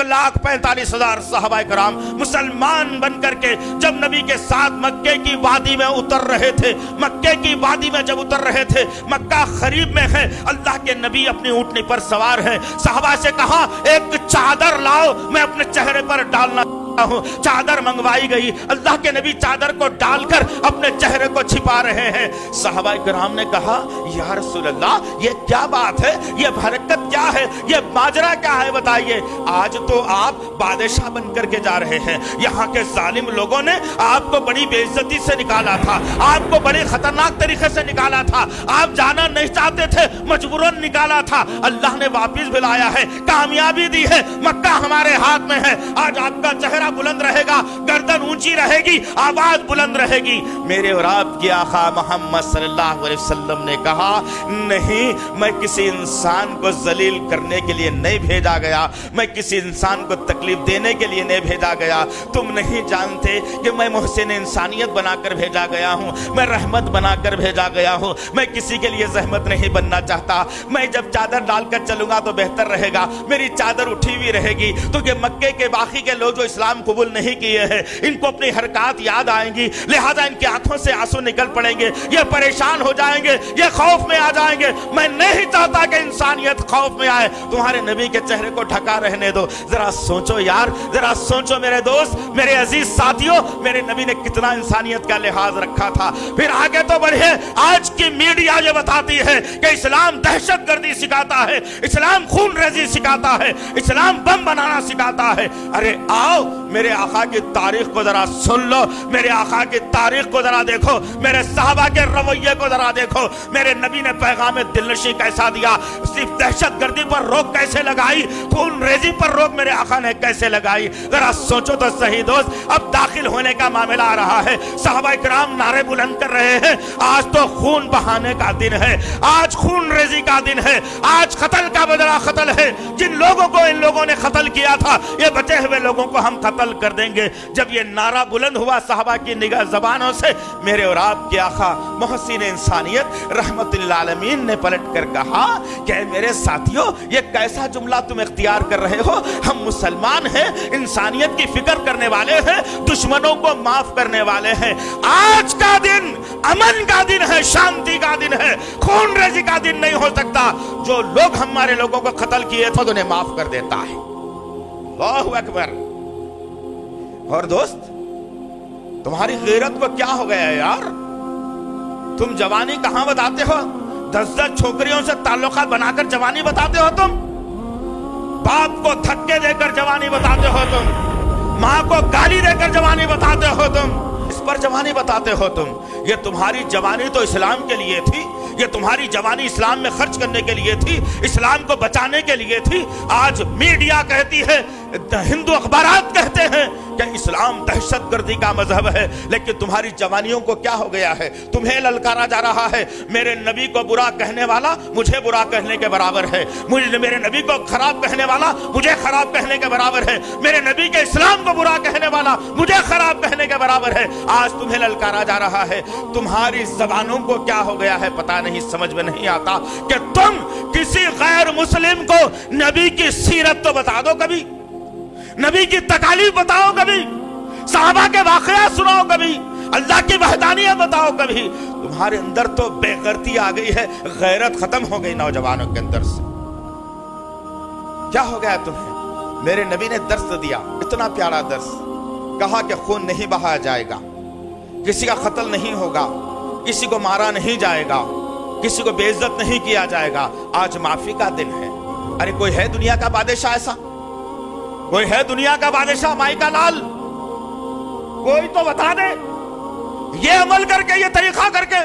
1,45,000 सहाबाए कराम मुसलमान बन करके जब नबी के साथ मक्के की वादी में उतर रहे थे, मक्के की वादी में जब उतर रहे थे, मक्का खरीब में है, अल्लाह के नबी अपनी ऊँटनी पर सवार है। सहाबा से कहा एक चादर लाओ, मैं अपने चेहरे पर डालना हूं। चादर मंगवाई गई, अल्लाह के नबी चादर को डालकर अपने चेहरे को छिपा रहे हैं। सहाबाए किराम ने कहा या रसूल अल्लाह, ये क्या बात है, ये बरकत क्या है, ये माजरा क्या है, बताइए। आज तो आप बादशाह बन करके जा रहे हैं, यहाँ के जालिम लोगों ने आपको बड़ी बेइज्जती से निकाला था, आपको बड़े खतरनाक तरीके से निकाला था, आप जाना नहीं चाहते थे, मजबूरन निकाला था, अल्लाह ने वापिस बुलाया है, कामयाबी दी है, मक्का हमारे हाथ में है। आज आपका चेहरा बुलंद रहेगा, गर्दन ऊंची रहेगी, आवाज बुलंद रहेगी। मेरे और आपके आका मोहम्मद सल्लल्लाहु अलैहि वसल्लम ने कहा नहीं, मैं किसी इंसान को जलील करने के लिए नहीं भेजा गया, मैं किसी इंसान को तकलीफ देने के लिए नहीं भेजा गया। तुम नहीं जानते कि मैं मुहसिन इंसानियत बनाकर भेजा गया हूँ, मैं रहमत बनाकर भेजा गया हूँ, मैं किसी के लिए जहमत नहीं बनना चाहता। मैं जब चादर डालकर चलूंगा तो बेहतर रहेगा, मेरी चादर उठी हुई रहेगी, तो ये मक्के के बाकी के लोग जो इस्लाम कबूल नहीं किए हैं, इनको अपनी हरकत याद आएंगी, लिहाजा इनकी आंखों से आंसू निकल पड़ेंगे, ये परेशान हो जाएंगे, ये खौफ में आ जाएंगे। मैं नहीं चाहता कि इंसानियत खौफ में आए। तुम्हारे नबी के चेहरे को ढका रहने दो। जरा सोचो यार, जरा सोचो मेरे दोस्त, मेरे अजीज साथियों, मेरे नबी ने कितना इंसानियत का लिहाज रखा था। फिर आगे तो बढ़े, आज की मीडिया ये बताती है कि इस्लाम दहशतगर्दी सिखाता है, इस्लाम खून रेजी सिखाता है, इस्लाम बम बनाना सिखाता है। अरे आओ मेरे आका की तारीख को जरा सुन लो, मेरे आका की तारीख को जरा देखो, मेरे साहबा के रवैये को जरा देखो। मेरे नबी ने पैगाम दिलनशी कैसा दिया, सिर्फ दहशतगर्दी पर रोक कैसे लगाई, खून रेजी पर रोक मेरे आका ने कैसे लगाई। जरा सोचो तो सही दोस्त। अब दाखिल होने का मामला आ रहा है, साहबा किराम नारे बुलंद कर रहे हैं, आज तो खून बहाने का दिन है, आज खून रेजी का दिन है, आज कत्ल का बदला कत्ल है। जिन लोगों को इन लोगों ने कत्ल किया था, ये बचे हुए लोगों को हम कत्ल कर देंगे। जब ये नारा बुलंद हुआ साहबा की निगाह जबानों से, मेरे और आपके आका मोहसिन इंसानियत रहमतुल्लिल आलमीन ने पलट कर कहा कि मेरे साथियों, ये कैसा जुमला तुम इख्तियार कर रहे हो। हम मुसलमान हैं, इंसानियत की फिक्र करने वाले हैं, दुश्मनों को माफ करने वाले हैं। आज का दिन अमन का दिन है, शांति का दिन है, खून रेजी का दिन नहीं हो सकता। जो लोग हमारे लोगों को कत्ल किए थे उन्हें माफ कर देता है। अल्लाहु अकबर। और दोस्त, तुम्हारी गैरत को क्या हो गया यार? तुम जवानी कहां बताते हो? 10-10 छोकरियों से ताल्लुकात बनाकर जवानी बताते हो तुम, बाप को धक्के देकर जवानी बताते हो तुम, माँ को गाली देकर जवानी बताते हो तुम, इस पर जवानी बताते हो तुम। ये तुम्हारी जवानी तो इस्लाम के लिए थी, ये तुम्हारी जवानी इस्लाम में खर्च करने के लिए थी, इस्लाम को बचाने के लिए थी। आज मीडिया कहती है, हिंदू अखबारात कहते हैं कि इस्लाम दहशतगर्दी का मजहब है, लेकिन तुम्हारी जवानियों को क्या हो गया है? तुम्हें ललकारा जा रहा है। मेरे नबी को बुरा कहने वाला मुझे बुरा कहने के बराबर है, मुझे मेरे नबी को खराब कहने वाला मुझे खराब कहने के बराबर है, मेरे नबी के इस्लाम को बुरा कहने वाला मुझे खराब कहने के बराबर है। आज तुम्हें ललकारा जा रहा है। तुम्हारी जबानों को क्या हो गया है पता नहीं, समझ में नहीं आता कि तुम किसी गैर मुस्लिम को नबी की सीरत तो बता दो कभी, नबी की तकालीफ बताओ कभी, साहबा के वाकया सुनाओ कभी, अल्लाह की वहदानियत बताओ कभी। तुम्हारे अंदर तो बेगैरती आ गई है, गैरत खत्म हो गई नौजवानों के अंदर से। क्या हो गया तुम्हें? मेरे नबी ने दर्स दिया, इतना प्यारा दर्स, कहा कि खून नहीं बहाया जाएगा, किसी का कत्ल नहीं होगा, किसी को मारा नहीं जाएगा, किसी को बेइज्जत नहीं किया जाएगा। आज माफी का दिन है। अरे कोई है दुनिया का बादशाह ऐसा? कोई है दुनिया का बादशाह माई का लाल? कोई तो बता दे, ये अमल करके, ये तरीका करके